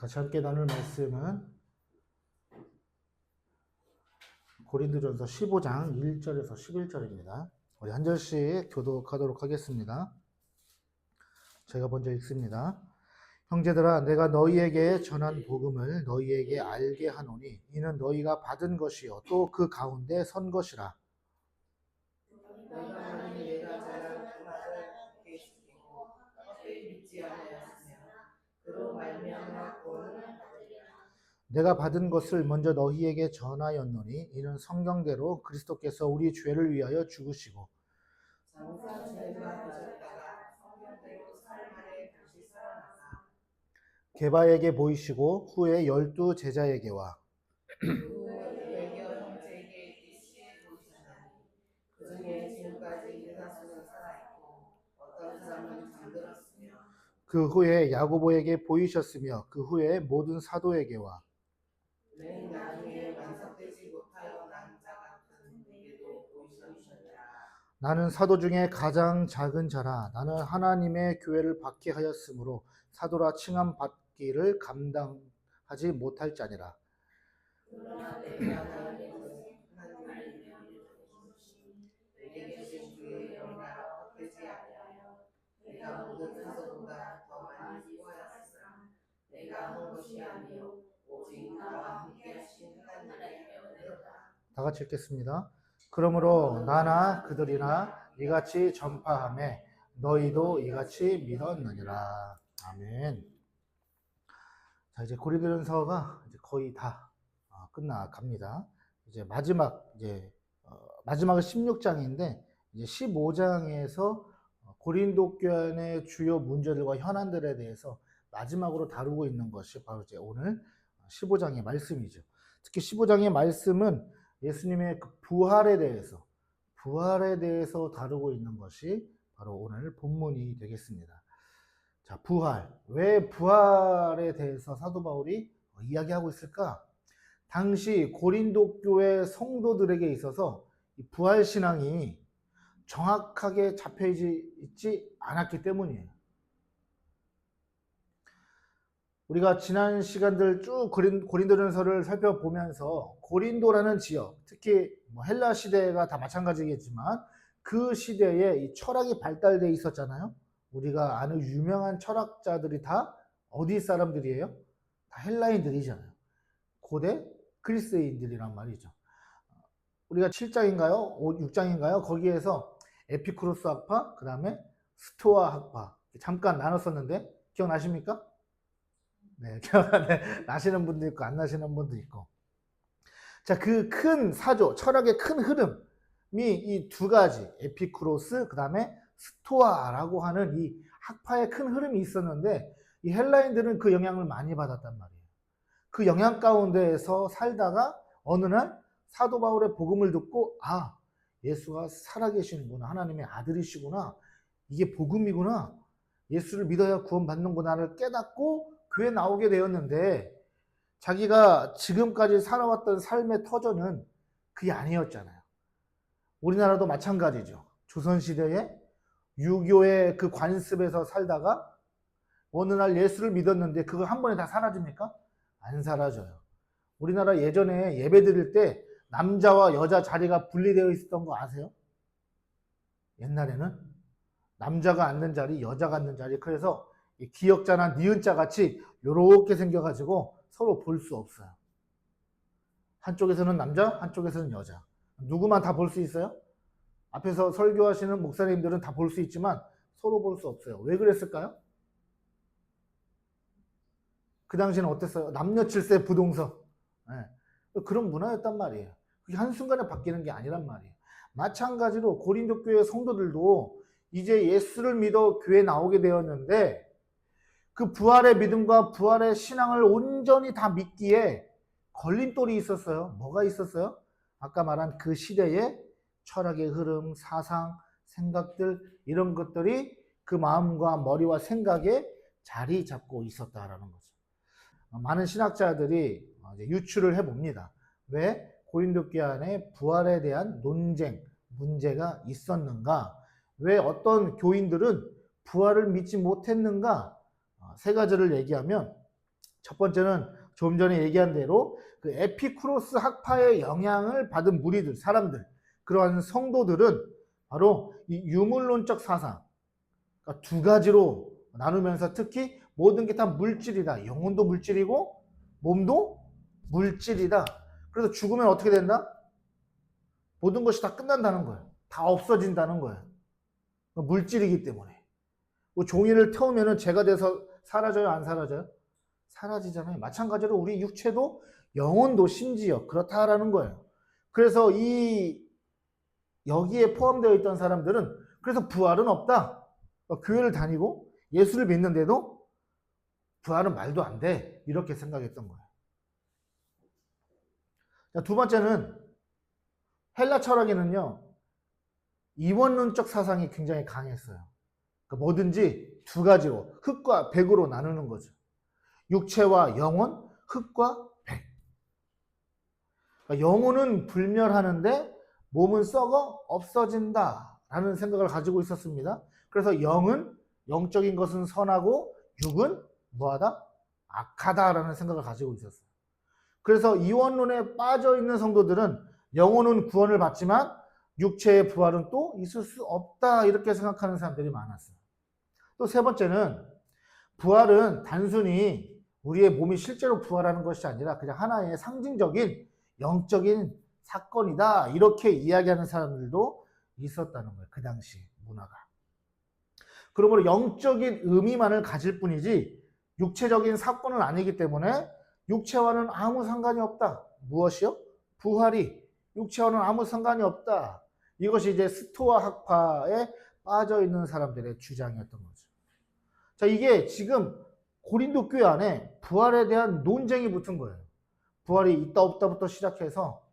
같이 함께 나눌 말씀은 고린도전서 15장 1절에서 11절입니다. 우리 한 절씩 교독하도록 하겠습니다. 제가 먼저 읽습니다. 형제들아, 내가 너희에게 전한 복음을 너희에게 알게 하노니 이는 너희가 받은 것이요 또 그 가운데 선 것이라. 너희가 만일 내가 잘한 그 말을 듣게 시키고 헛되이 믿지 아니하였으면 그로 말미암아 구원을 받으리라. 내가 받은 것을 먼저 너희에게 전하였노니 이는 성경대로 그리스도께서 우리 죄를 위하여 죽으시고 장차 죄가 되셨다가 성경대로 사흘 만에 다시 살아나사 게바에게 보이시고 후에 12 제자에게와 그 후에 여겨 형제에게 일시에 보이셨나니 그 중에 지금까지 대다수는 살아있고 어떤 사람은 잠들었으며 그 후에 야고보에게 보이셨으며 그 후에 모든 사도에게와 맨 나중에 완성되지 못하여 난 자 같은 내게도 보이셨느니라. 나는 사도 중에 가장 작은 자라. 나는 하나님의 교회를 받게 하였으므로 사도라 칭함 받기를 감당하지 못할 자니라. 그러나 내가 너희에게서 하나님의 이름을 주신 내게 계신 그의 영광 헛되지 아니하여 내가 모든 사도보다 더 많이 수고하였으나 내가 한 것이 아니요 오직 나와 함께 하신 하나님의 은혜로다. 다 같이 읽겠습니다. 그러므로 나나 그들이나 이같이 전파하매 너희도 이같이 믿었느니라. 아멘. 자, 이제 고린도전서가 이제 거의 다 끝나갑니다. 이제 마지막은 16장인데 이제 15장에서 고린도 교회의 주요 문제들과 현안들에 대해서 마지막으로 다루고 있는 것이 바로 이제 오늘 15장의 말씀이죠. 특히 15장의 말씀은 예수님의 그 부활에 대해서 다루고 있는 것이 바로 오늘 본문이 되겠습니다. 자, 부활. 왜 부활에 대해서 사도 바울이 이야기하고 있을까? 당시 고린도 교회 성도들에게 있어서 이 부활 신앙이 정확하게 잡혀 있지 않았기 때문이에요. 우리가 지난 시간들 쭉 고린도전서를 살펴보면서 고린도라는 지역, 특히 헬라 시대가 다 마찬가지겠지만 그 시대에 이 철학이 발달돼 있었잖아요. 우리가 아는 유명한 철학자들이 다 어디 사람들이에요? 다 헬라인들이잖아요. 고대 그리스인들이란 말이죠. 우리가 7장인가요? 6장인가요? 거기에서 에피쿠로스 학파, 그 다음에 스토아 학파 잠깐 나눴었는데 기억나십니까? 네, 나시는 분도 있고 안 나시는 분도 있고. 자, 그 큰 사조, 철학의 큰 흐름이 이 두 가지, 에피쿠로스, 그 다음에 스토아라고 하는 이 학파의 큰 흐름이 있었는데 이 헬라인들은 그 영향을 많이 받았단 말이에요. 그 영향 가운데에서 살다가 어느 날 사도 바울의 복음을 듣고 예수가 살아계시는구나, 하나님의 아들이시구나, 이게 복음이구나, 예수를 믿어야 구원받는구나를 깨닫고 교회 나오게 되었는데 자기가 지금까지 살아왔던 삶의 터전은 그게 아니었잖아요. 우리나라도 마찬가지죠. 조선시대에 유교의 그 관습에서 살다가 어느 날 예수를 믿었는데 그거 한 번에 다 사라집니까? 안 사라져요. 우리나라 예전에 예배 드릴 때 남자와 여자 자리가 분리되어 있었던 거 아세요? 옛날에는 남자가 앉는 자리, 여자가 앉는 자리. 그래서 기역자나 니은자 같이 요렇게 생겨가지고 서로 볼 수 없어요. 한쪽에서는 남자, 한쪽에서는 여자. 누구만 다 볼 수 있어요? 앞에서 설교하시는 목사님들은 다 볼 수 있지만 서로 볼 수 없어요. 왜 그랬을까요? 그 당시에는 어땠어요? 남녀 칠세 부동서. 네. 그런 문화였단 말이에요. 그게 한순간에 바뀌는 게 아니란 말이에요. 마찬가지로 고린도 교회 성도들도 이제 예수를 믿어 교회에 나오게 되었는데 그 부활의 믿음과 부활의 신앙을 온전히 다 믿기에 걸림돌이 있었어요. 뭐가 있었어요? 아까 말한 그 시대의 철학의 흐름, 사상, 생각들, 이런 것들이 그 마음과 머리와 생각에 자리 잡고 있었다라는 거죠. 많은 신학자들이 유추를 해봅니다. 왜 고린도 교회 안에 부활에 대한 논쟁, 문제가 있었는가? 왜 어떤 교인들은 부활을 믿지 못했는가? 세 가지를 얘기하면 첫 번째는 좀 전에 얘기한 대로 그 에피쿠로스 학파의 영향을 받은 무리들, 사람들, 그러한 성도들은 바로 이 유물론적 사상, 그러니까 두 가지로 나누면서 특히 모든 게 다 물질이다. 영혼도 물질이고 몸도 물질이다. 그래서 죽으면 어떻게 된다? 모든 것이 다 끝난다는 거예요. 다 없어진다는 거예요. 물질이기 때문에. 뭐 종이를 태우면 재가 돼서 사라져요? 안 사라져요? 사라지잖아요. 마찬가지로 우리 육체도 영혼도 심지어 그렇다라는 거예요. 그래서 여기에 포함되어 있던 사람들은 그래서 부활은 없다. 교회를 다니고 예수를 믿는데도 부활은 말도 안 돼. 이렇게 생각했던 거예요. 자, 두 번째는 헬라 철학에는요. 이원론적 사상이 굉장히 강했어요. 그러니까 뭐든지 두 가지로 흙과 백으로 나누는 거죠. 육체와 영혼, 흙과 백. 그러니까 영혼은 불멸하는데 몸은 썩어 없어진다라는 생각을 가지고 있었습니다. 그래서 영은 영적인 것은 선하고 육은 뭐하다? 악하다라는 생각을 가지고 있었어요. 그래서 이원론에 빠져 있는 성도들은 영혼은 구원을 받지만 육체의 부활은 또 있을 수 없다 이렇게 생각하는 사람들이 많았어요. 또 세 번째는 부활은 단순히 우리의 몸이 실제로 부활하는 것이 아니라 그냥 하나의 상징적인 영적인 사건이다 이렇게 이야기하는 사람들도 있었다는 거예요. 그 당시 문화가. 그러므로 영적인 의미만을 가질 뿐이지 육체적인 사건은 아니기 때문에 육체와는 아무 상관이 없다. 무엇이요? 부활이 육체와는 아무 상관이 없다. 이것이 이제 스토아 학파에 빠져 있는 사람들의 주장이었던 거죠. 자, 이게 지금 고린도 교회 안에 부활에 대한 논쟁이 붙은 거예요. 부활이 있다 없다부터 시작해서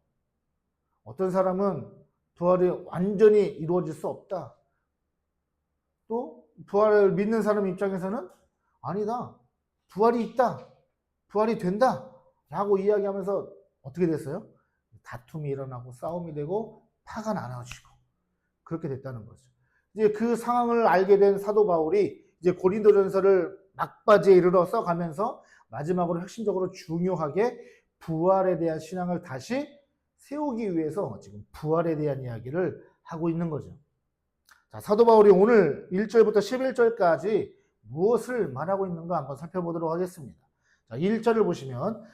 어떤 사람은 부활이 완전히 이루어질 수 없다. 또 부활을 믿는 사람 입장에서는 아니다. 부활이 있다. 부활이 된다. 라고 이야기하면서 어떻게 됐어요? 다툼이 일어나고 싸움이 되고 파가 나눠지고 그렇게 됐다는 거죠. 이제 그 상황을 알게 된 사도 바울이 이제 고린도전서를 막바지에 이르러 써가면서 마지막으로 핵심적으로 중요하게 부활에 대한 신앙을 다시 세우기 위해서 지금 부활에 대한 이야기를 하고 있는 거죠. 자, 사도 바울이 오늘 1절부터 11절까지 무엇을 말하고 있는가 한번 살펴보도록 하겠습니다. 자, 1절을 보시면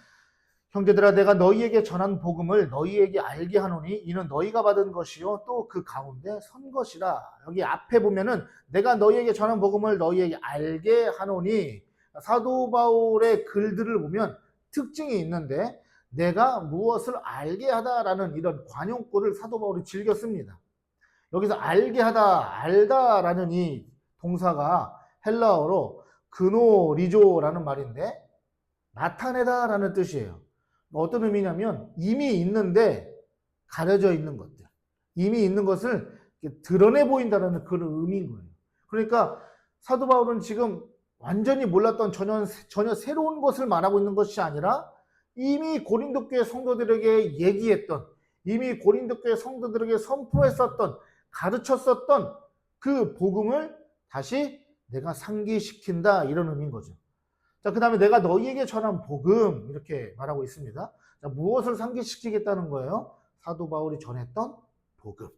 형제들아 내가 너희에게 전한 복음을 너희에게 알게 하노니 이는 너희가 받은 것이요 또 그 가운데 선 것이라. 여기 앞에 보면은 내가 너희에게 전한 복음을 너희에게 알게 하노니 사도 바울의 글들을 보면 특징이 있는데 내가 무엇을 알게 하다라는 이런 관용구를 사도 바울이 즐겨 씁니다. 여기서 알게 하다, 알다라는 이 동사가 헬라어로 그노리조라는 말인데 나타내다라는 뜻이에요. 어떤 의미냐면 이미 있는데 가려져 있는 것들, 이미 있는 것을 드러내 보인다는 그런 의미인 거예요. 그러니까 사도 바울은 지금 완전히 몰랐던 전혀 새로운 것을 말하고 있는 것이 아니라 이미 고린도 교회 성도들에게 얘기했던, 이미 고린도 교회 성도들에게 선포했었던, 가르쳤었던 그 복음을 다시 내가 상기시킨다 이런 의미인 거죠. 자, 그 다음에 내가 너희에게 전한 복음 이렇게 말하고 있습니다. 자, 무엇을 상기시키겠다는 거예요? 사도 바울이 전했던 복음.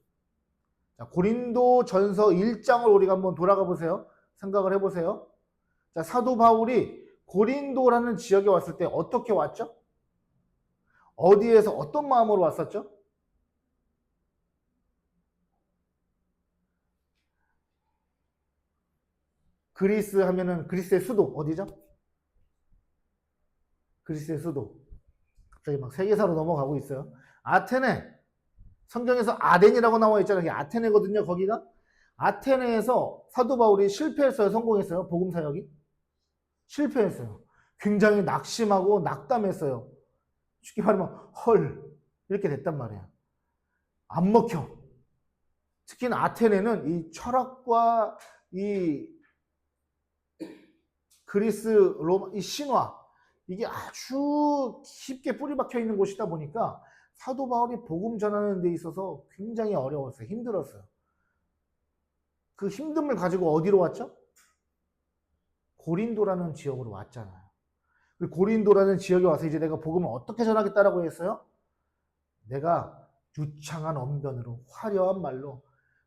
자, 고린도 전서 1장을 우리가 한번 돌아가 보세요. 생각을 해보세요. 자, 사도 바울이 고린도라는 지역에 왔을 때 어떻게 왔죠? 어디에서 어떤 마음으로 왔었죠? 그리스 하면은 그리스의 수도 어디죠? 그리스의 수도. 갑자기 막 세계사로 넘어가고 있어요. 아테네. 성경에서 아덴이라고 나와 있잖아요. 이게 아테네거든요, 거기가. 아테네에서 사도 바울이 실패했어요, 성공했어요? 복음 사역이? 실패했어요. 굉장히 낙심하고 낙담했어요. 쉽게 말하면 헐 이렇게 됐단 말이에요. 안 먹혀. 특히는 아테네는 이 철학과 이 그리스 로마 이 신화 이게 아주 깊게 뿌리 박혀 있는 곳이다 보니까 사도 바울이 복음 전하는 데 있어서 굉장히 어려웠어요. 힘들었어요. 그 힘듦을 가지고 어디로 왔죠? 고린도라는 지역으로 왔잖아요. 고린도라는 지역에 와서 이제 내가 복음을 어떻게 전하겠다라고 했어요? 내가 유창한 언변으로 화려한 말로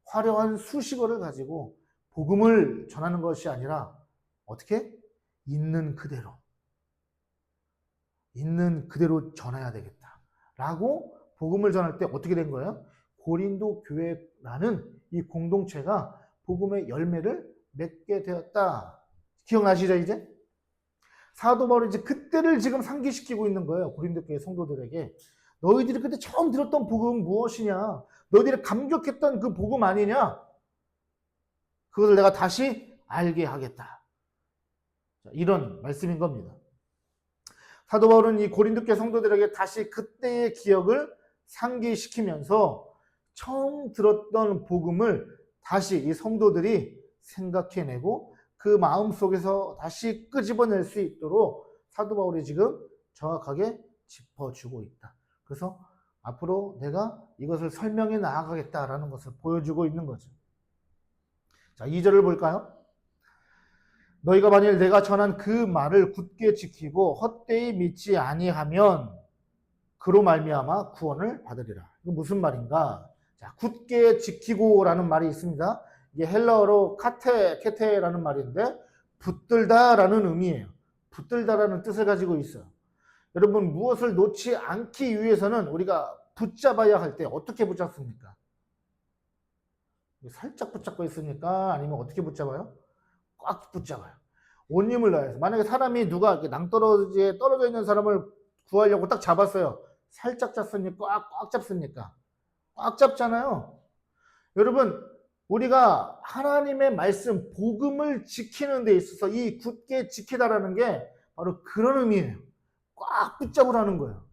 화려한 수식어를 가지고 복음을 전하는 것이 아니라 어떻게? 있는 그대로 전해야 되겠다라고 복음을 전할 때 어떻게 된 거예요? 고린도 교회라는 이 공동체가 복음의 열매를 맺게 되었다. 기억나시죠 이제? 사도 바울이 이제 그때를 지금 상기시키고 있는 거예요. 고린도 교회 성도들에게. 너희들이 그때 처음 들었던 복음 무엇이냐? 너희들이 감격했던 그 복음 아니냐? 그것을 내가 다시 알게 하겠다. 이런 말씀인 겁니다. 사도 바울은 이 고린도 교회 성도들에게 다시 그때의 기억을 상기시키면서 처음 들었던 복음을 다시 이 성도들이 생각해내고 그 마음속에서 다시 끄집어낼 수 있도록 사도 바울이 지금 정확하게 짚어주고 있다. 그래서 앞으로 내가 이것을 설명해 나아가겠다라는 것을 보여주고 있는 거죠. 자, 2절을 볼까요? 너희가 만일 내가 전한 그 말을 굳게 지키고 헛되이 믿지 아니하면 그로 말미암아 구원을 받으리라. 이거 무슨 말인가? 자, 굳게 지키고라는 말이 있습니다. 이게 헬라어로 케테라는 말인데 붙들다라는 의미예요. 붙들다라는 뜻을 가지고 있어요. 여러분 무엇을 놓지 않기 위해서는 우리가 붙잡아야 할 때 어떻게 붙잡습니까? 살짝 붙잡고 있으니까 아니면 어떻게 붙잡아요? 꽉 붙잡아요. 온 힘을 다해서. 만약에 사람이 누가 이렇게 낭떠러지에 떨어져 있는 사람을 구하려고 딱 잡았어요. 살짝 잡습니까? 꽉 잡습니까? 꽉 잡잖아요. 여러분 우리가 하나님의 말씀, 복음을 지키는 데 있어서 이 굳게 지키다라는 게 바로 그런 의미예요. 꽉 붙잡으라는 거예요.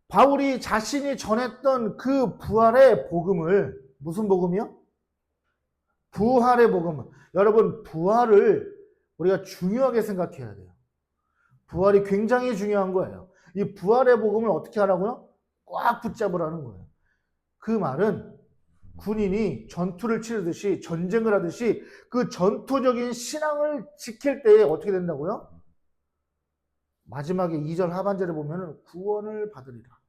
바울이 자신이 전했던 그 부활의 복음을, 무슨 복음이요? 부활의 복음을. 여러분, 부활을 우리가 중요하게 생각해야 돼요. 부활이 굉장히 중요한 거예요. 이 부활의 복음을 어떻게 하라고요? 꽉 붙잡으라는 거예요. 그 말은 군인이 전투를 치르듯이 전쟁을 하듯이 그 전투적인 신앙을 지킬 때에 어떻게 된다고요? 마지막에 2절 하반절에 보면 구원을 받으리라.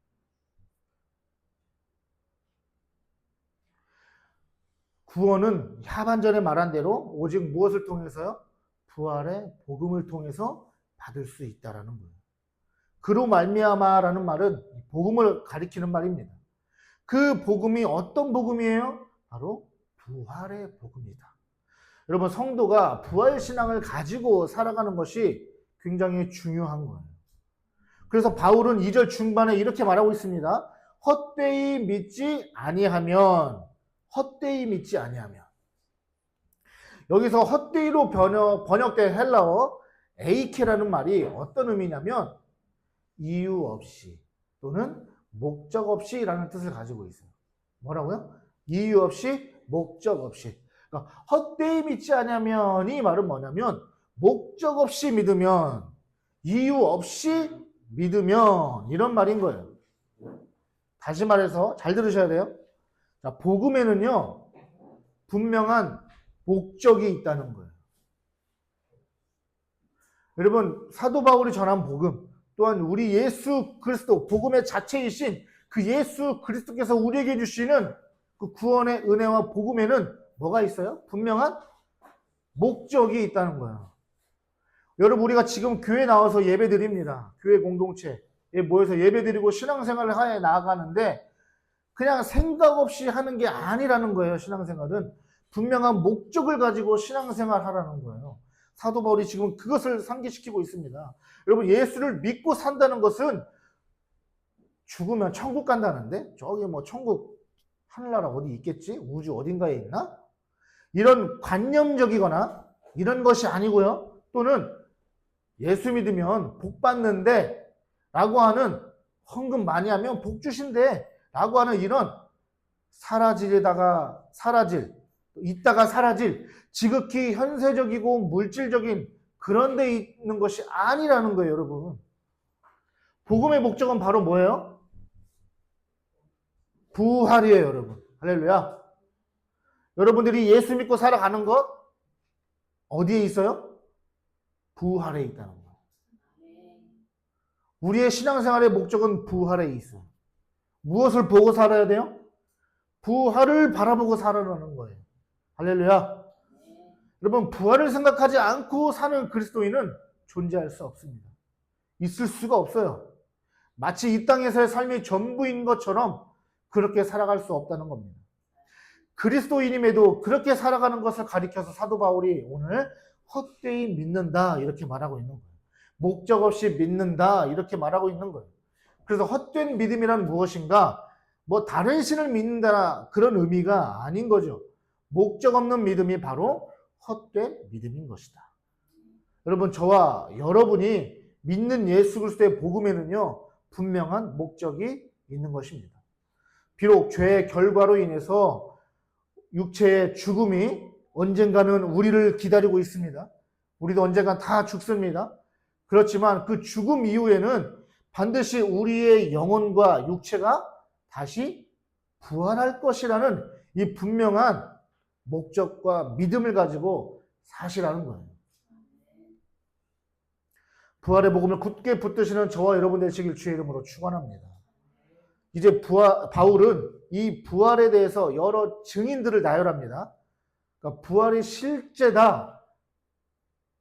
구원은 하반절에 말한 대로 오직 무엇을 통해서요? 부활의 복음을 통해서 받을 수 있다라는 거예요. 그로 말미암아라는 말은 복음을 가리키는 말입니다. 그 복음이 어떤 복음이에요? 바로 부활의 복음이다. 여러분 성도가 부활신앙을 가지고 살아가는 것이 굉장히 중요한 거예요. 그래서 바울은 2절 중반에 이렇게 말하고 있습니다. 헛되이 믿지 아니하면 여기서 헛되이로 번역된 헬라어 에이케라는 말이 어떤 의미냐면 이유 없이 또는 목적 없이라는 뜻을 가지고 있어요. 뭐라고요? 이유 없이, 목적 없이. 그러니까 헛되이 믿지 않으면 이 말은 뭐냐면 목적 없이 믿으면, 이유 없이 믿으면 이런 말인 거예요. 다시 말해서 잘 들으셔야 돼요. 자, 복음에는요 분명한 목적이 있다는 거예요. 여러분 사도 바울이 전한 복음 또한 우리 예수 그리스도 복음의 자체이신 그 예수 그리스도께서 우리에게 주시는 그 구원의 은혜와 복음에는 뭐가 있어요? 분명한 목적이 있다는 거예요. 여러분 우리가 지금 교회 나와서 예배 드립니다. 교회 공동체에 모여서 예배 드리고 신앙생활을 하여 나아가는데 그냥 생각 없이 하는 게 아니라는 거예요. 신앙생활은 분명한 목적을 가지고 신앙생활 하라는 거예요. 사도 바울이 지금 그것을 상기시키고 있습니다. 여러분 예수를 믿고 산다는 것은 죽으면 천국 간다는데 저기 뭐 천국 하늘나라 어디 있겠지? 우주 어딘가에 있나? 이런 관념적이거나 이런 것이 아니고요. 또는 예수 믿으면 복 받는데 라고 하는 헌금 많이 하면 복 주신대 라고 하는 이런 있다가 사라질 지극히 현세적이고 물질적인 그런 데 있는 것이 아니라는 거예요, 여러분. 복음의 목적은 바로 뭐예요? 부활이에요, 여러분. 할렐루야. 여러분들이 예수 믿고 살아가는 것 어디에 있어요? 부활에 있다는 거예요. 우리의 신앙생활의 목적은 부활에 있어요. 무엇을 보고 살아야 돼요? 부활을 바라보고 살아라는 거예요. 할렐루야. 여러분, 부활을 생각하지 않고 사는 그리스도인은 존재할 수 없습니다. 있을 수가 없어요. 마치 이 땅에서의 삶이 전부인 것처럼 그렇게 살아갈 수 없다는 겁니다. 그리스도인임에도 그렇게 살아가는 것을 가리켜서 사도 바울이 오늘 헛되이 믿는다 이렇게 말하고 있는 거예요. 목적 없이 믿는다 이렇게 말하고 있는 거예요. 그래서 헛된 믿음이란 무엇인가? 뭐 다른 신을 믿는다 그런 의미가 아닌 거죠. 목적 없는 믿음이 바로 헛된 믿음인 것이다. 여러분, 저와 여러분이 믿는 예수 그리스도의 복음에는요 분명한 목적이 있는 것입니다. 비록 죄의 결과로 인해서 육체의 죽음이 언젠가는 우리를 기다리고 있습니다. 우리도 언젠가 다 죽습니다. 그렇지만 그 죽음 이후에는 반드시 우리의 영혼과 육체가 다시 부활할 것이라는 이 분명한 목적과 믿음을 가지고 사시라는 거예요. 부활의 복음을 굳게 붙드시는 저와 여러분 되시길 주의 이름으로 축원합니다. 이제 바울은 이 부활에 대해서 여러 증인들을 나열합니다. 그러니까 부활이 실제다,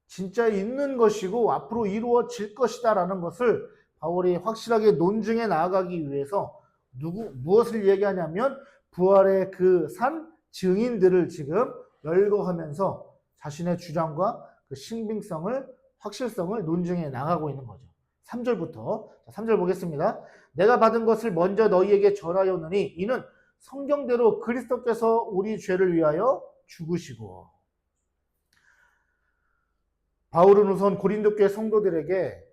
진짜 있는 것이고 앞으로 이루어질 것이다라는 것을 바울이 확실하게 논증해 나아가기 위해서 무엇을 얘기하냐면 부활의 그 산 증인들을 지금 열거하면서 자신의 주장과 그 신빙성을, 확실성을 논증해 나가고 있는 거죠. 3절부터 3절 보겠습니다. 내가 받은 것을 먼저 너희에게 전하였느니 이는 성경대로 그리스도께서 우리 죄를 위하여 죽으시고. 바울은 우선 고린도 교회 성도들에게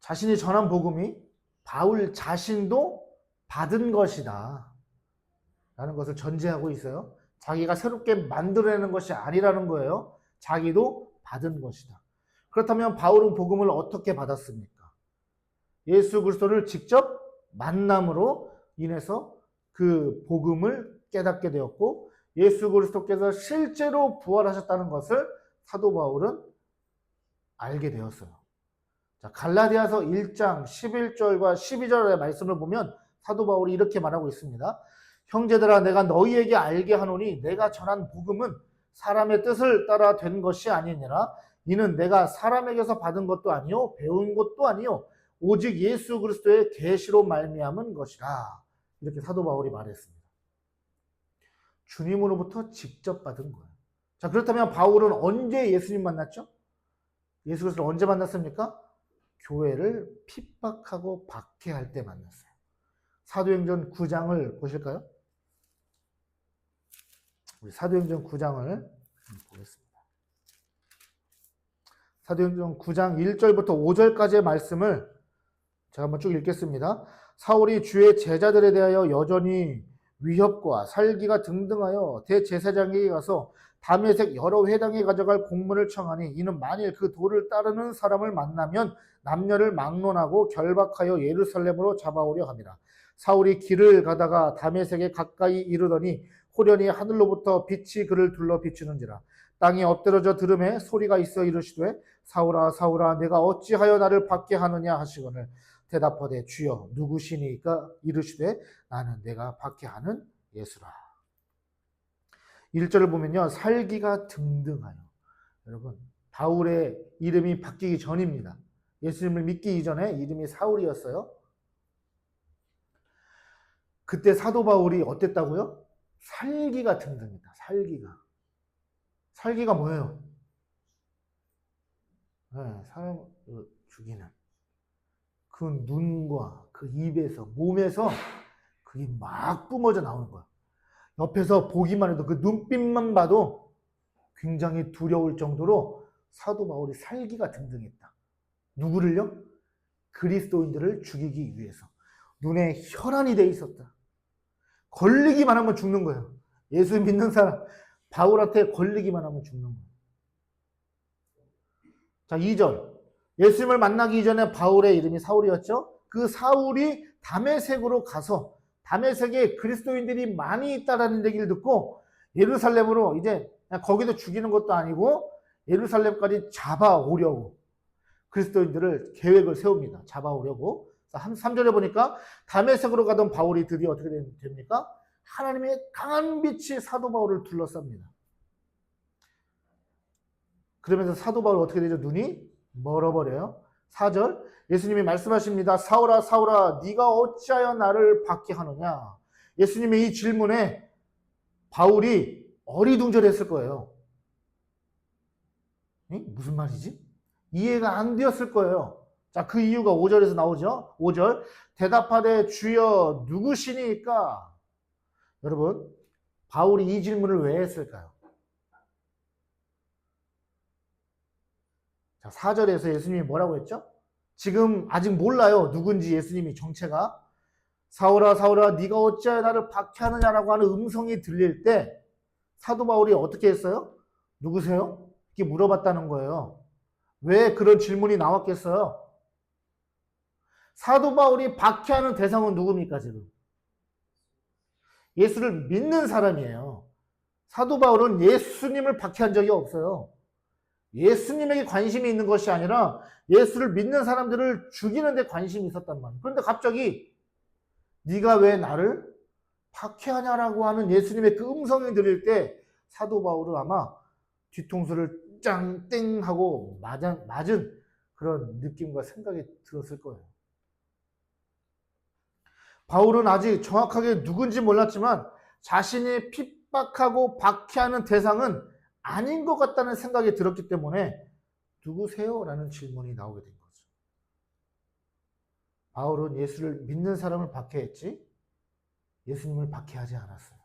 자신이 전한 복음이 바울 자신도 받은 것이다 라는 것을 전제하고 있어요. 자기가 새롭게 만들어내는 것이 아니라는 거예요. 자기도 받은 것이다. 그렇다면 바울은 복음을 어떻게 받았습니까? 예수 그리스도를 직접 만남으로 인해서 그 복음을 깨닫게 되었고 예수 그리스도께서 실제로 부활하셨다는 것을 사도 바울은 알게 되었어요. 자, 갈라디아서 1장 11절과 12절의 말씀을 보면 사도 바울이 이렇게 말하고 있습니다. 형제들아, 내가 너희에게 알게 하노니 내가 전한 복음은 사람의 뜻을 따라 된 것이 아니니라. 이는 내가 사람에게서 받은 것도 아니요 배운 것도 아니요 오직 예수 그리스도의 계시로 말미암은 것이라. 이렇게 사도 바울이 말했습니다. 주님으로부터 직접 받은 거예요. 자, 그렇다면 바울은 언제 예수님 만났죠? 예수 그리스도를 언제 만났습니까? 교회를 핍박하고 박해할 때 만났어요. 사도행전 9장을 보실까요? 우리 사도행전 9장을 보겠습니다. 사도행전 9장 1절부터 5절까지의 말씀을 제가 한번 쭉 읽겠습니다. 사울이 주의 제자들에 대하여 여전히 위협과 살기가 등등하여 대제사장에게 가서 다메섹 여러 회당에 가져갈 공문을 청하니 이는 만일 그 도를 따르는 사람을 만나면 남녀를 막론하고 결박하여 예루살렘으로 잡아오려 함이라. 사울이 길을 가다가 다메섹에 가까이 이르더니 호련히 하늘로부터 빛이 그를 둘러 비추는지라. 땅에 엎드러져 들음에 소리가 있어 이르시되 사울아 사울아 내가 어찌하여 나를 박해 하느냐 하시거늘 대답하되 주여 누구시니까 이르시되 나는 내가 박해하는 예수라. 1절을 보면요 살기가 등등하여. 여러분 바울의 이름이 바뀌기 전입니다. 예수님을 믿기 이전에 이름이 사울이었어요. 그때 사도 바울이 어땠다고요? 살기가 등등이다. 살기가 뭐예요? 네, 사람을 죽이는 그 눈과 그 입에서 몸에서 그게 막 뿜어져 나오는 거야. 옆에서 보기만 해도 그 눈빛만 봐도 굉장히 두려울 정도로 사도 바울이 살기가 등등했다. 누구를요? 그리스도인들을 죽이기 위해서. 눈에 혈안이 돼 있었다. 걸리기만 하면 죽는 거예요. 예수 믿는 사람 바울한테 걸리기만 하면 죽는 거예요. 자, 2절. 예수님을 만나기 이전에 바울의 이름이 사울이었죠. 그 사울이 다메섹으로 가서 다메섹에 그리스도인들이 많이 있다라는 얘기를 듣고 예루살렘으로 이제 거기도 죽이는 것도 아니고 예루살렘까지 잡아오려고 그리스도인들을 계획을 세웁니다. 잡아오려고. 3절에 보니까 다메섹으로 가던 바울이 드디어 어떻게 됩니까? 하나님의 강한 빛이 사도 바울을 둘러쌉니다. 그러면서 사도 바울 어떻게 되죠? 눈이 멀어버려요. 4절 예수님이 말씀하십니다. 사울아 사울아 네가 어찌하여 나를 박해하느냐. 예수님의 이 질문에 바울이 어리둥절했을 거예요. 무슨 말이지? 이해가 안 되었을 거예요. 자, 그 이유가 5절에서 나오죠. 5절 대답하되 주여 누구시니까? 여러분 바울이 이 질문을 왜 했을까요? 자, 4절에서 예수님이 뭐라고 했죠? 지금 아직 몰라요. 누군지 예수님이 정체가. 사울아 사울아 네가 어찌하여 나를 박해하느냐라고 하는 음성이 들릴 때 사도 바울이 어떻게 했어요? 누구세요? 이렇게 물어봤다는 거예요. 왜 그런 질문이 나왔겠어요? 사도 바울이 박해하는 대상은 누굽니까 지금? 예수를 믿는 사람이에요. 사도 바울은 예수님을 박해한 적이 없어요. 예수님에게 관심이 있는 것이 아니라 예수를 믿는 사람들을 죽이는 데 관심이 있었단 말이에요. 그런데 갑자기 네가 왜 나를 박해하냐라고 하는 예수님의 그 음성이 들릴 때 사도 바울은 아마 뒤통수를 짱땡 하고 맞은 그런 느낌과 생각이 들었을 거예요. 바울은 아직 정확하게 누군지 몰랐지만 자신이 핍박하고 박해하는 대상은 아닌 것 같다는 생각이 들었기 때문에 누구세요? 라는 질문이 나오게 된 거죠. 바울은 예수를 믿는 사람을 박해했지 예수님을 박해하지 않았어요.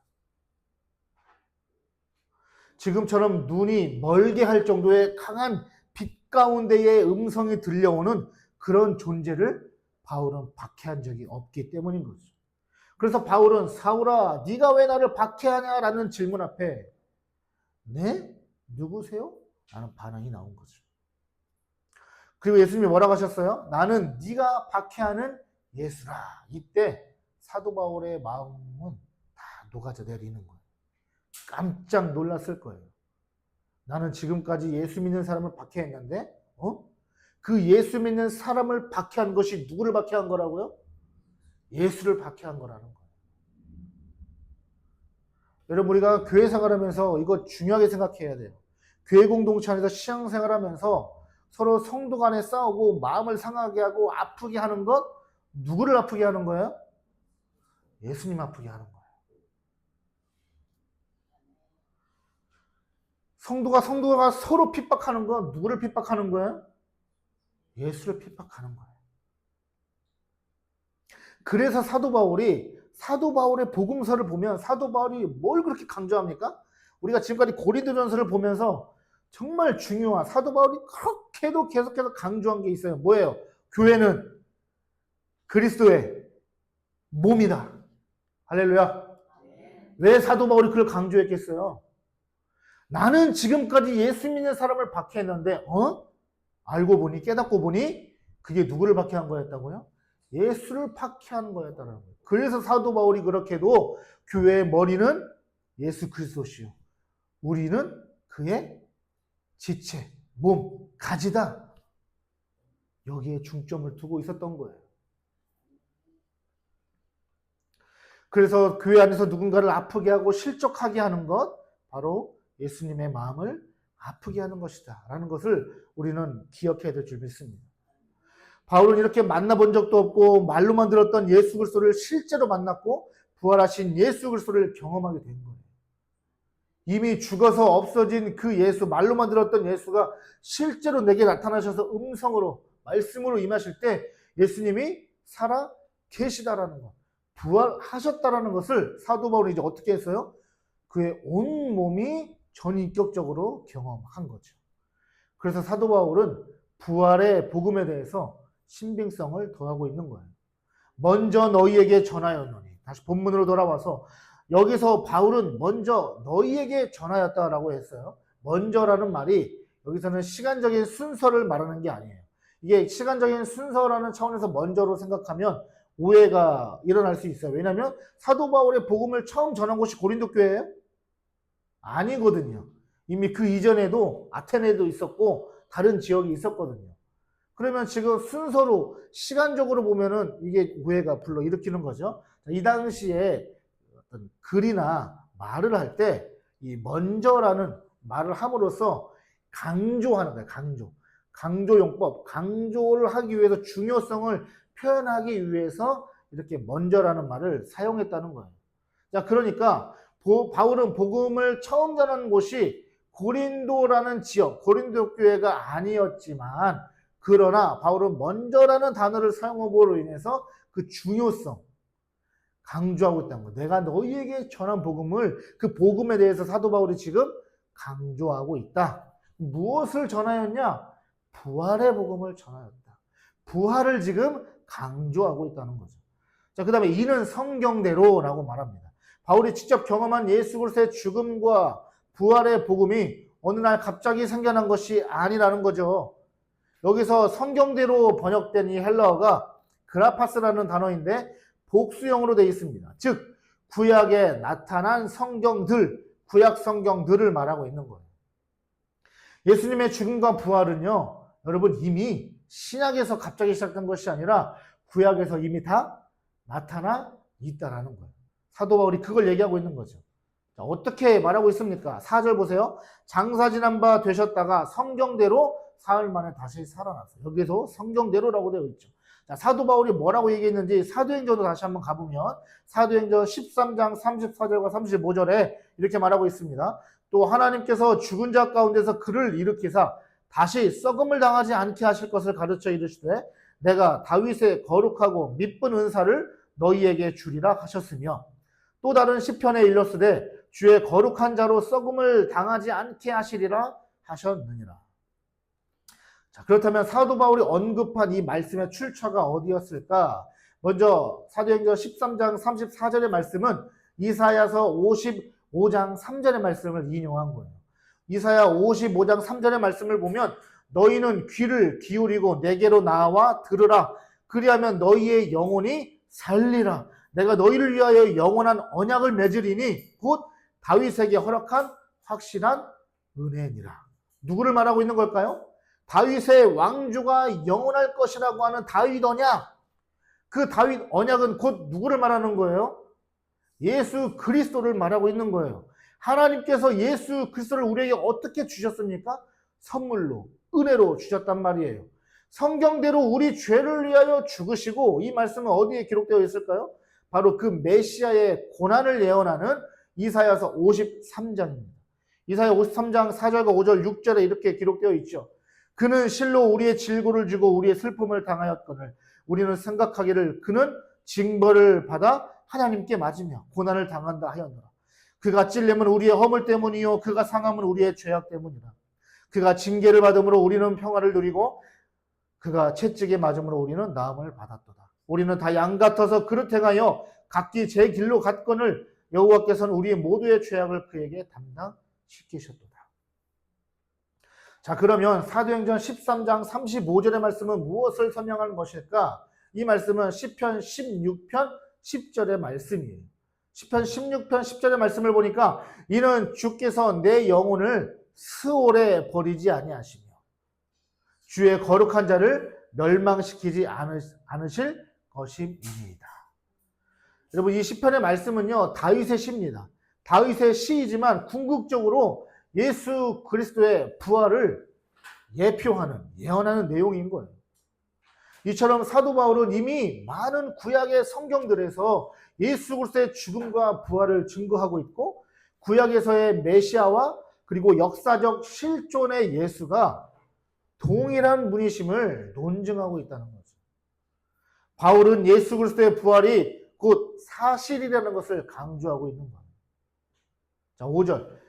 지금처럼 눈이 멀게 할 정도의 강한 빛 가운데의 음성이 들려오는 그런 존재를 바울은 박해한 적이 없기 때문인 거죠. 그래서 바울은 사울아 네가 왜 나를 박해하냐라는 질문 앞에 네? 누구세요? 라는 반응이 나온 거죠. 그리고 예수님이 뭐라고 하셨어요? 나는 네가 박해하는 예수라. 이때 사도 바울의 마음은 다 녹아져 내리는 거예요. 깜짝 놀랐을 거예요. 나는 지금까지 예수 믿는 사람을 박해했는데 그 예수 믿는 사람을 박해한 것이 누구를 박해한 거라고요? 예수를 박해한 거라는 거예요. 여러분 우리가 교회 생활하면서 이거 중요하게 생각해야 돼요. 교회 공동체 안에서 신앙생활하면서 서로 성도 간에 싸우고 마음을 상하게 하고 아프게 하는 것 누구를 아프게 하는 거예요? 예수님 아프게 하는 거예요. 성도가 서로 핍박하는 건 누구를 핍박하는 거예요? 예수를 핍박하는 거예요. 그래서 사도 바울의 복음서를 보면 사도 바울이 뭘 그렇게 강조합니까? 우리가 지금까지 고린도전서를 보면서 정말 중요한 사도 바울이 그렇게도 계속해서 강조한 게 있어요. 뭐예요? 교회는 그리스도의 몸이다. 할렐루야. 왜 사도 바울이 그걸 강조했겠어요? 나는 지금까지 예수 믿는 사람을 박해했는데 알고 보니 깨닫고 보니 그게 누구를 박해한 거였다고요? 예수를 박해한 거였다는 거예요. 그래서 사도 바울이 그렇게도 교회의 머리는 예수 그리스도시요 우리는 그의 지체, 몸, 가지다. 여기에 중점을 두고 있었던 거예요. 그래서 교회 안에서 누군가를 아프게 하고 실족하게 하는 것 바로 예수님의 마음을 아프게 하는 것이다 라는 것을 우리는 기억해야 될 줄 믿습니다. 바울은 이렇게 만나본 적도 없고 말로만 들었던 예수 그리스도를 실제로 만났고 부활하신 예수 그리스도를 경험하게 된 거예요. 이미 죽어서 없어진 그 예수, 말로만 들었던 예수가 실제로 내게 나타나셔서 음성으로 말씀으로 임하실 때 예수님이 살아 계시다라는 것, 부활하셨다라는 것을 사도 바울이 이제 어떻게 했어요? 그의 온 몸이 전인격적으로 경험한 거죠. 그래서 사도 바울은 부활의 복음에 대해서 신빙성을 더하고 있는 거예요. 먼저 너희에게 전하였노니. 다시 본문으로 돌아와서 여기서 바울은 먼저 너희에게 전하였다라고 했어요. 먼저라는 말이 여기서는 시간적인 순서를 말하는 게 아니에요. 이게 시간적인 순서라는 차원에서 먼저로 생각하면 오해가 일어날 수 있어요. 왜냐하면 사도 바울의 복음을 처음 전한 곳이 고린도 교회예요? 아니거든요. 이미 그 이전에도 아테네도 있었고 다른 지역이 있었거든요. 그러면 지금 순서로 시간적으로 보면은 이게 오해가 불러일으키는 거죠. 이 당시에 어떤 글이나 말을 할 때 이 먼저라는 말을 함으로써 강조하는 거예요. 강조용법. 강조를 하기 위해서 중요성을 표현하기 위해서 이렇게 먼저라는 말을 사용했다는 거예요. 자, 그러니까 바울은 복음을 처음 전하는 곳이 고린도라는 지역, 고린도 교회가 아니었지만, 그러나 바울은 먼저라는 단어를 사용함으로 인해서 그 중요성, 강조하고 있다는 거예요. 내가 너희에게 전한 복음을, 그 복음에 대해서 사도 바울이 지금 강조하고 있다. 무엇을 전하였냐? 부활의 복음을 전하였다. 부활을 지금 강조하고 있다는 거죠. 자, 그 다음에 이는 성경대로라고 말합니다. 바울이 직접 경험한 예수 그리스도의 죽음과 부활의 복음이 어느 날 갑자기 생겨난 것이 아니라는 거죠. 여기서 성경대로 번역된 이 헬라어가 그라파스라는 단어인데 복수형으로 되어 있습니다. 즉 구약에 나타난 성경들, 구약 성경들을 말하고 있는 거예요. 예수님의 죽음과 부활은요, 여러분 이미 신약에서 갑자기 시작된 것이 아니라 구약에서 이미 다 나타나 있다라는 거예요. 사도 바울이 그걸 얘기하고 있는 거죠. 자, 어떻게 말하고 있습니까? 4절 보세요. 장사 지난 바 되셨다가 성경대로 사흘 만에 다시 살아났어요. 여기서 성경대로라고 되어 있죠. 자, 사도 바울이 뭐라고 얘기했는지 사도행전으로 다시 한번 가보면 사도행전 13장 34절과 35절에 이렇게 말하고 있습니다. 또 하나님께서 죽은 자 가운데서 그를 일으키사 다시 썩음을 당하지 않게 하실 것을 가르쳐 이르시되 내가 다윗의 거룩하고 미쁜 은사를 너희에게 주리라 하셨으며 또 다른 시편에 일렀으되 주의 거룩한 자로 썩음을 당하지 않게 하시리라 하셨느니라. 자, 그렇다면 사도 바울이 언급한 이 말씀의 출처가 어디였을까? 먼저 사도행전 13장 34절의 말씀은 이사야서 55장 3절의 말씀을 인용한 거예요. 이사야 55장 3절의 말씀을 보면 너희는 귀를 기울이고 내게로 나와 들으라. 그리하면 너희의 영혼이 살리라. 내가 너희를 위하여 영원한 언약을 맺으리니 곧 다윗에게 허락한 확실한 은혜니라. 누구를 말하고 있는 걸까요? 다윗의 왕조가 영원할 것이라고 하는 다윗 언약. 그 다윗 언약은 곧 누구를 말하는 거예요? 예수 그리스도를 말하고 있는 거예요. 하나님께서 예수 그리스도를 우리에게 어떻게 주셨습니까? 선물로, 은혜로 주셨단 말이에요. 성경대로 우리 죄를 위하여 죽으시고, 이 말씀은 어디에 기록되어 있을까요? 바로 그 메시아의 고난을 예언하는 이사야서 53장입니다. 이사야 53장 4절과 5절, 6절에 이렇게 기록되어 있죠. 그는 실로 우리의 질고를 주고 우리의 슬픔을 당하였거늘 우리는 생각하기를 그는 징벌을 받아 하나님께 맞으며 고난을 당한다 하였노라. 그가 찔림은 우리의 허물 때문이요 그가 상함은 우리의 죄악 때문이라. 그가 징계를 받음으로 우리는 평화를 누리고 그가 채찍에 맞음으로 우리는 나음을 받았도다. 우리는 다 양 같아서 그릇 행하여 각기 제 길로 갔거늘 여호와께서는 우리의 모두의 죄악을 그에게 담당시키셨도다. 자, 그러면 사도행전 13장 35절의 말씀은 무엇을 설명하는 것일까? 이 말씀은 시편 16편 10절의 말씀이에요. 시편 16편 10절의 말씀을 보니까 이는 주께서 내 영혼을 스올에 버리지 아니하시며 주의 거룩한 자를 멸망시키지 않으실 것임이니이다. 여러분, 이 시편의 말씀은요, 다윗의 시입니다. 다윗의 시이지만 궁극적으로 예수 그리스도의 부활을 예표하는, 예언하는 내용인 거예요. 이처럼 사도 바울은 이미 많은 구약의 성경들에서 예수 그리스도의 죽음과 부활을 증거하고 있고 구약에서의 메시아와 그리고 역사적 실존의 예수가 동일한 분이심을 논증하고 있다는 거죠. 바울은 예수 그리스도의 부활이 곧 사실이라는 것을 강조하고 있는 거예요. 자, 5절.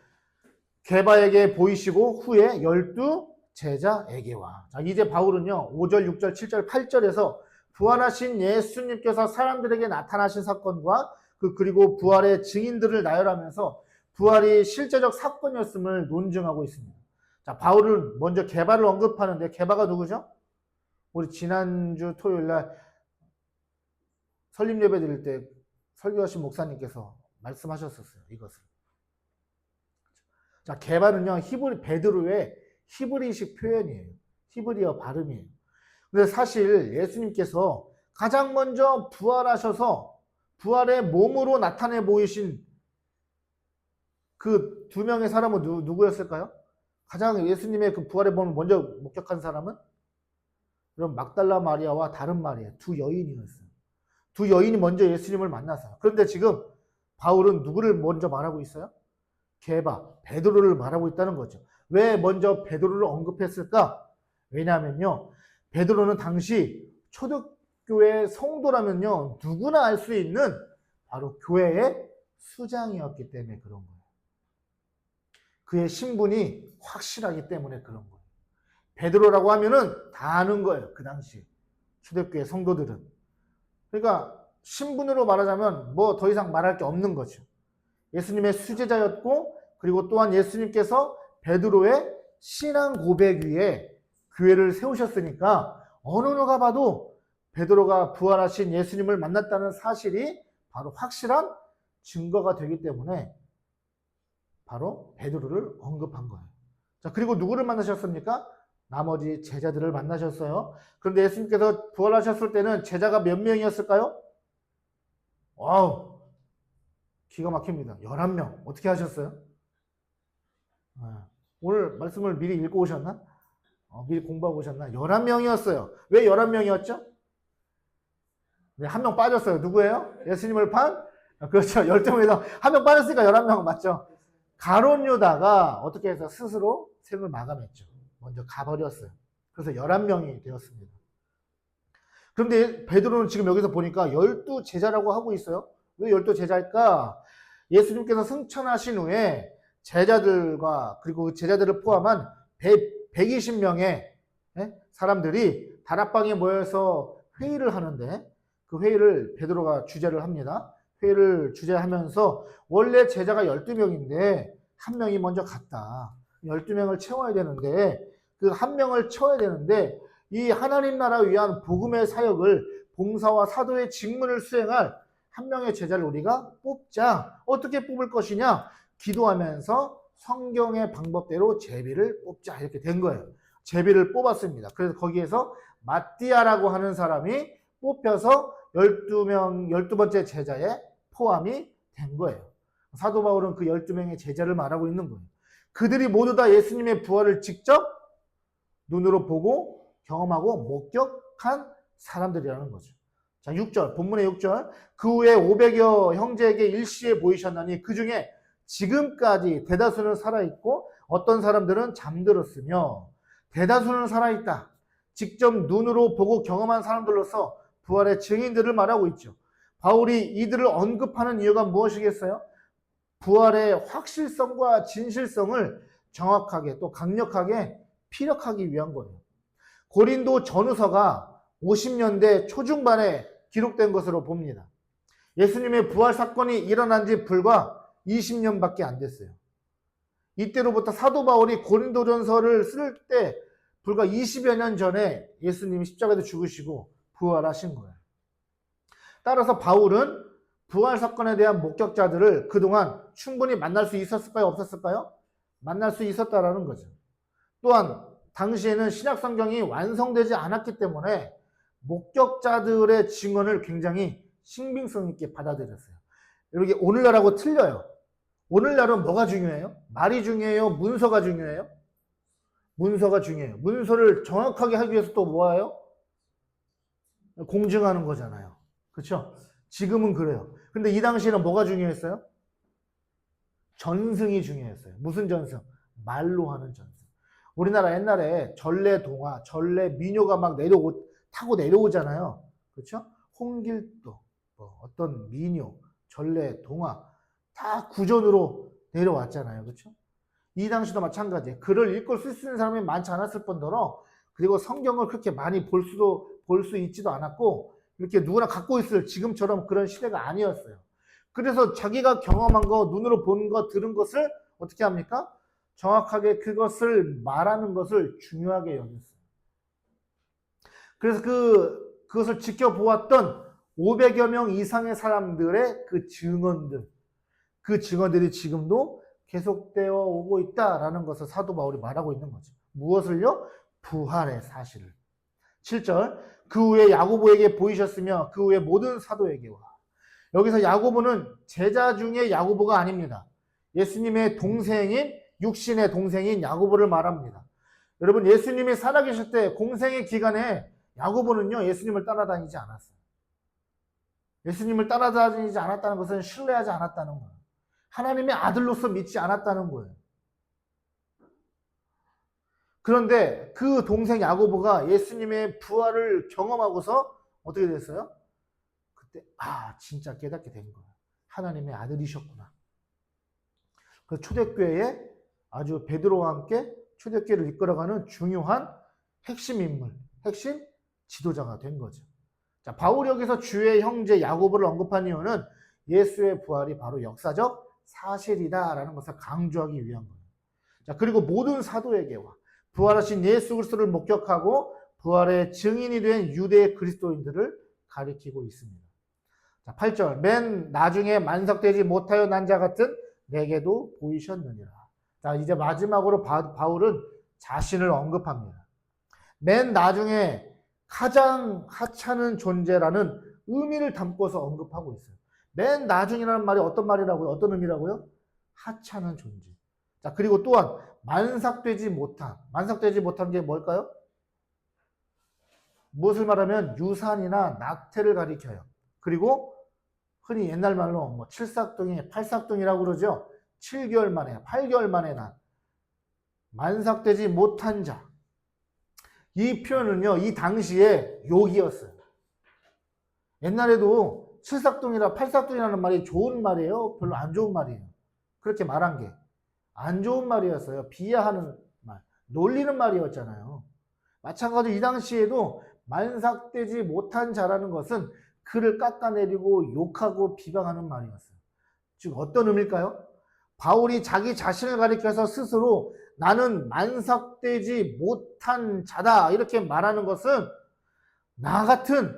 게바에게 보이시고 후에 12 제자에게와. 자, 이제 바울은요, 5절, 6절, 7절, 8절에서 부활하신 예수님께서 사람들에게 나타나신 사건과 그리고 부활의 증인들을 나열하면서 부활이 실제적 사건이었음을 논증하고 있습니다. 자, 바울은 먼저 게바를 언급하는데 게바가 누구죠? 우리 지난주 토요일 날 설립 예배 드릴 때 설교하신 목사님께서 말씀하셨었어요. 이것을. 자, 게바는요, 베드로의 히브리식 표현이에요. 히브리어 발음이에요. 근데 사실 예수님께서 가장 먼저 부활하셔서 부활의 몸으로 나타내 보이신 그 두 명의 사람은 누구였을까요? 가장 예수님의 그 부활의 몸을 먼저 목격한 사람은 그럼 막달라 마리아와 다른 마리아 두 여인이었어요. 두 여인이 먼저 예수님을 만났어요. 그런데 지금 바울은 누구를 먼저 말하고 있어요? 게바, 베드로를 말하고 있다는 거죠. 왜 먼저 베드로를 언급했을까? 왜냐하면요, 베드로는 당시 초대교회 성도라면요, 누구나 알 수 있는 바로 교회의 수장이었기 때문에 그런 거예요. 그의 신분이 확실하기 때문에 그런 거예요. 베드로라고 하면은 다 아는 거예요. 그 당시 초대교회 성도들은. 그러니까 신분으로 말하자면 뭐 더 이상 말할 게 없는 거죠. 예수님의 수제자였고, 그리고 또한 예수님께서 베드로의 신앙 고백 위에 교회를 세우셨으니까 어느 누가 봐도 베드로가 부활하신 예수님을 만났다는 사실이 바로 확실한 증거가 되기 때문에 바로 베드로를 언급한 거예요. 자, 그리고 누구를 만나셨습니까? 나머지 제자들을 만나셨어요. 그런데 예수님께서 부활하셨을 때는 제자가 몇 명이었을까요? 와우, 기가 막힙니다. 11명. 어떻게 하셨어요? 오늘 말씀을 미리 읽고 오셨나? 미리 공부하고 오셨나? 11명이었어요. 왜 11명이었죠? 네, 한 명 빠졌어요. 누구예요? 예수님을 판? 그렇죠. 12명에서 한 명 빠졌으니까 11명 맞죠? 가룟 유다가 어떻게 해서 스스로 생을 마감했죠. 먼저 가버렸어요. 그래서 11명이 되었습니다. 그런데 베드로는 지금 여기서 보니까 12 제자라고 하고 있어요. 왜 12 제자일까? 예수님께서 승천하신 후에 제자들과 그리고 제자들을 포함한 120명의 사람들이 다락방에 모여서 회의를 하는데 그 회의를 베드로가 주재를 합니다. 회의를 주재하면서 원래 제자가 12명인데 한 명이 먼저 갔다. 12명을 채워야 되는데 그 한 명을 채워야 되는데 이 하나님 나라 위한 복음의 사역을 봉사와 사도의 직분을 수행할 한 명의 제자를 우리가 뽑자. 어떻게 뽑을 것이냐? 기도하면서 성경의 방법대로 제비를 뽑자. 이렇게 된 거예요. 제비를 뽑았습니다. 그래서 거기에서 마띠아라고 하는 사람이 뽑혀서 12명, 12번째 제자에 포함이 된 거예요. 사도 바울은 그 12명의 제자를 말하고 있는 거예요. 그들이 모두 다 예수님의 부활을 직접 눈으로 보고 경험하고 목격한 사람들이라는 거죠. 자, 6절, 본문의 6절. 그 후에 500여 형제에게 일시에 보이셨나니 그 중에 지금까지 대다수는 살아있고 어떤 사람들은 잠들었으며 대다수는 살아있다. 직접 눈으로 보고 경험한 사람들로서 부활의 증인들을 말하고 있죠. 바울이 이들을 언급하는 이유가 무엇이겠어요? 부활의 확실성과 진실성을 정확하게 또 강력하게 피력하기 위한 거예요. 고린도 전후서가 50년대 초중반에 기록된 것으로 봅니다. 예수님의 부활 사건이 일어난 지 불과 20년밖에 안 됐어요. 이때로부터 사도 바울이 고린도전서를 쓸 때 불과 20여 년 전에 예수님이 십자가에서 죽으시고 부활하신 거예요. 따라서 바울은 부활 사건에 대한 목격자들을 그동안 충분히 만날 수 있었을까요? 없었을까요? 만날 수 있었다라는 거죠. 또한 당시에는 신약 성경이 완성되지 않았기 때문에 목격자들의 증언을 굉장히 신빙성 있게 받아들였어요. 이렇게 오늘날하고 틀려요. 오늘날은 뭐가 중요해요? 말이 중요해요? 문서가 중요해요? 문서가 중요해요. 문서를 정확하게 하기 위해서 또 뭐예요? 공증하는 거잖아요. 그렇죠? 지금은 그래요. 근데 이 당시에는 뭐가 중요했어요? 전승이 중요했어요. 무슨 전승? 말로 하는 전승. 우리나라 옛날에 전래동화, 전래미녀가 막 타고 내려오잖아요. 그렇죠? 홍길도, 어떤 미녀, 전래동화 다 구전으로 내려왔잖아요. 그렇죠? 이 당시도 마찬가지예요. 글을 읽고 쓸 수 있는 사람이 많지 않았을 뿐더러 그리고 성경을 그렇게 많이 볼 수 있지도 않았고 이렇게 누구나 갖고 있을 지금처럼 그런 시대가 아니었어요. 그래서 자기가 경험한 거, 눈으로 본 거, 들은 것을 어떻게 합니까? 정확하게 그것을 말하는 것을 중요하게 여겼어요. 그래서 그것을 지켜보았던 500여 명 이상의 사람들의 그 증언들이 지금도 계속되어 오고 있다라는 것을 사도 바울이 말하고 있는 거죠. 무엇을요? 부활의 사실을. 7절. 그 후에 야고보에게 보이셨으며 그 후에 모든 사도에게와. 여기서 야고보는 제자 중에 야고보가 아닙니다. 예수님의 동생인 육신의 동생인 야고보를 말합니다. 여러분, 예수님이 살아계실 때 공생의 기간에 야고보는요 예수님을 따라다니지 않았어요. 예수님을 따라다니지 않았다는 것은 신뢰하지 않았다는 거예요. 하나님의 아들로서 믿지 않았다는 거예요. 그런데 그 동생 야고보가 예수님의 부활을 경험하고서 어떻게 됐어요? 그때 진짜 깨닫게 된 거예요. 하나님의 아들이셨구나. 그 초대교회에 아주 베드로와 함께 초대교회를 이끌어가는 중요한 핵심 인물, 핵심 지도자가 된 거죠. 자, 바울이 여기서 주의 형제 야고보를 언급한 이유는 예수의 부활이 바로 역사적 사실이다라는 것을 강조하기 위한 거예요. 자, 그리고 모든 사도에게와 부활하신 예수 그리스도를 목격하고 부활의 증인이 된 유대 그리스도인들을 가리키고 있습니다. 자, 8절. 맨 나중에 만석되지 못하여 난 자 같은 내게도 보이셨느니라. 자, 이제 마지막으로 바울은 자신을 언급합니다. 맨 나중에 가장 하찮은 존재라는 의미를 담고서 언급하고 있어요. 맨 나중이라는 말이 어떤 말이라고요? 어떤 의미라고요? 하찮은 존재. 자, 그리고 또한 만삭되지 못한 게 뭘까요? 무엇을 말하면 유산이나 낙태를 가리켜요. 그리고 흔히 옛날 말로 칠삭둥이, 팔삭둥이라고 그러죠. 7개월 만에, 8개월 만에 난 만삭되지 못한 자. 이 표현은요, 이 당시에 욕이었어요. 옛날에도 칠삭둥이라 팔삭둥이라는 말이 좋은 말이에요? 별로 안 좋은 말이에요? 그렇게 말한 게 안 좋은 말이었어요. 비하하는 말, 놀리는 말이었잖아요. 마찬가지로 이 당시에도 만삭되지 못한 자라는 것은 그를 깎아내리고 욕하고 비방하는 말이었어요. 즉 어떤 의미일까요? 바울이 자기 자신을 가리켜서 스스로 나는 만삭되지 못한 자다 이렇게 말하는 것은 나 같은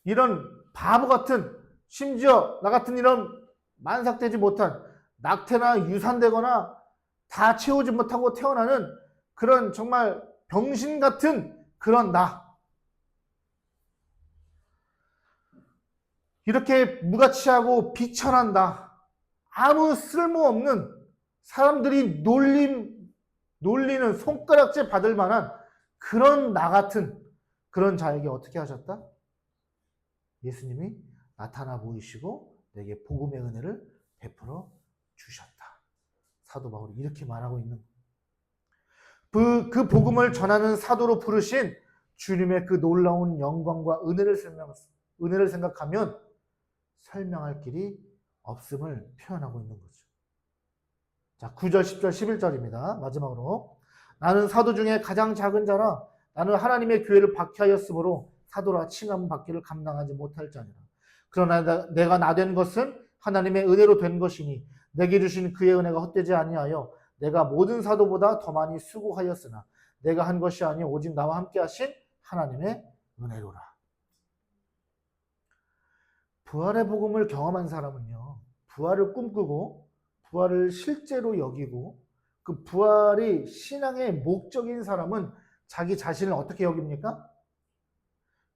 이런 바보 같은, 심지어 나 같은 이런 만삭되지 못한, 낙태나 유산되거나 다 채우지 못하고 태어나는 그런 정말 병신 같은 그런 나, 이렇게 무가치하고 비천한 나, 아무 쓸모없는, 사람들이 놀리는 손가락질 받을 만한 그런 나 같은 그런 자에게 어떻게 하셨다? 예수님이 나타나 보이시고 내게 복음의 은혜를 베풀어 주셨다. 사도 바울이 이렇게 말하고 있는 거예요. 그 복음을 전하는 사도로 부르신 주님의 그 놀라운 영광과 은혜를 생각하면 설명할 길이 없음을 표현하고 있는 거죠. 자, 9절, 10절, 11절입니다. 마지막으로. 나는 사도 중에 가장 작은 자라. 나는 하나님의 교회를 박해하였으므로 사도라 칭함 받기를 감당하지 못할 자니라. 그러나 내가 나된 것은 하나님의 은혜로 된 것이니 내게 주신 그의 은혜가 헛되지 아니하여 내가 모든 사도보다 더 많이 수고하였으나 내가 한 것이 아니 오직 나와 함께 하신 하나님의 은혜로라. 부활의 복음을 경험한 사람은요, 부활을 꿈꾸고 부활을 실제로 여기고 그 부활이 신앙의 목적인 사람은 자기 자신을 어떻게 여깁니까?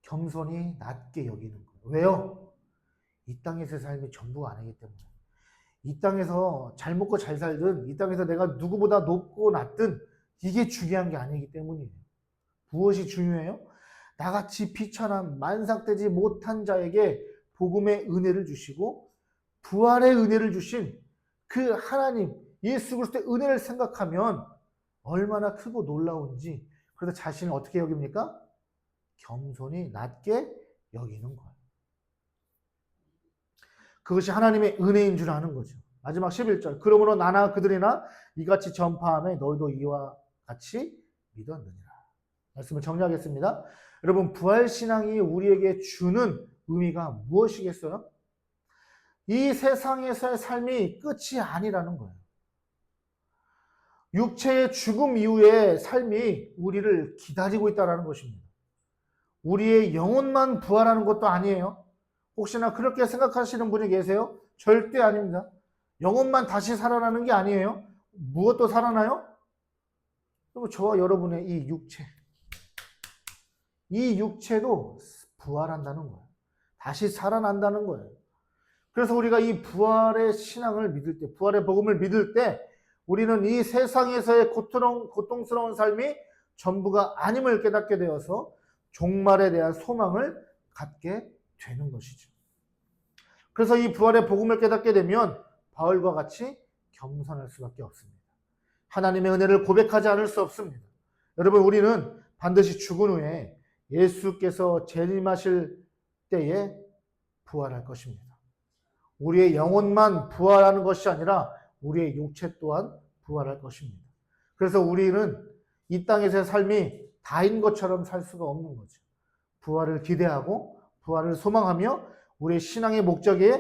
겸손히 낮게 여기는 거예요. 왜요? 이 땅에서의 삶이 전부가 아니기 때문에. 이 땅에서 잘 먹고 잘 살든 이 땅에서 내가 누구보다 높고 낮든 이게 중요한 게 아니기 때문이에요. 무엇이 중요해요? 나같이 비천한 만삭되지 못한 자에게 복음의 은혜를 주시고 부활의 은혜를 주신 그 하나님 예수 그리스도의 은혜를 생각하면 얼마나 크고 놀라운지, 그래서 자신을 어떻게 여깁니까? 겸손히 낮게 여기는 거예요. 그것이 하나님의 은혜인 줄 아는 거죠. 마지막 11절. 그러므로 나나 그들이나 이같이 전파하며 너희도 이와 같이 믿었느니라. 말씀을 정리하겠습니다. 여러분, 부활신앙이 우리에게 주는 의미가 무엇이겠어요? 이 세상에서의 삶이 끝이 아니라는 거예요. 육체의 죽음 이후의 삶이 우리를 기다리고 있다는 것입니다. 우리의 영혼만 부활하는 것도 아니에요. 혹시나 그렇게 생각하시는 분이 계세요? 절대 아닙니다. 영혼만 다시 살아나는 게 아니에요. 무엇도 살아나요? 그리고 저와 여러분의 이 육체, 이 육체도 부활한다는 거예요. 다시 살아난다는 거예요. 그래서 우리가 이 부활의 신앙을 믿을 때, 부활의 복음을 믿을 때 우리는 이 세상에서의 고통스러운 삶이 전부가 아님을 깨닫게 되어서 종말에 대한 소망을 갖게 되는 것이죠. 그래서 이 부활의 복음을 깨닫게 되면 바울과 같이 겸손할 수밖에 없습니다. 하나님의 은혜를 고백하지 않을 수 없습니다. 여러분, 우리는 반드시 죽은 후에 예수께서 재림하실 때에 부활할 것입니다. 우리의 영혼만 부활하는 것이 아니라 우리의 육체 또한 부활할 것입니다. 그래서 우리는 이 땅에서의 삶이 다인 것처럼 살 수가 없는 거죠. 부활을 기대하고 부활을 소망하며 우리의 신앙의 목적이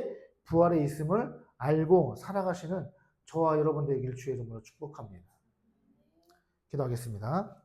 부활에 있음을 알고 살아가시는 저와 여러분 되길 주의 이름으로 축복합니다. 기도하겠습니다.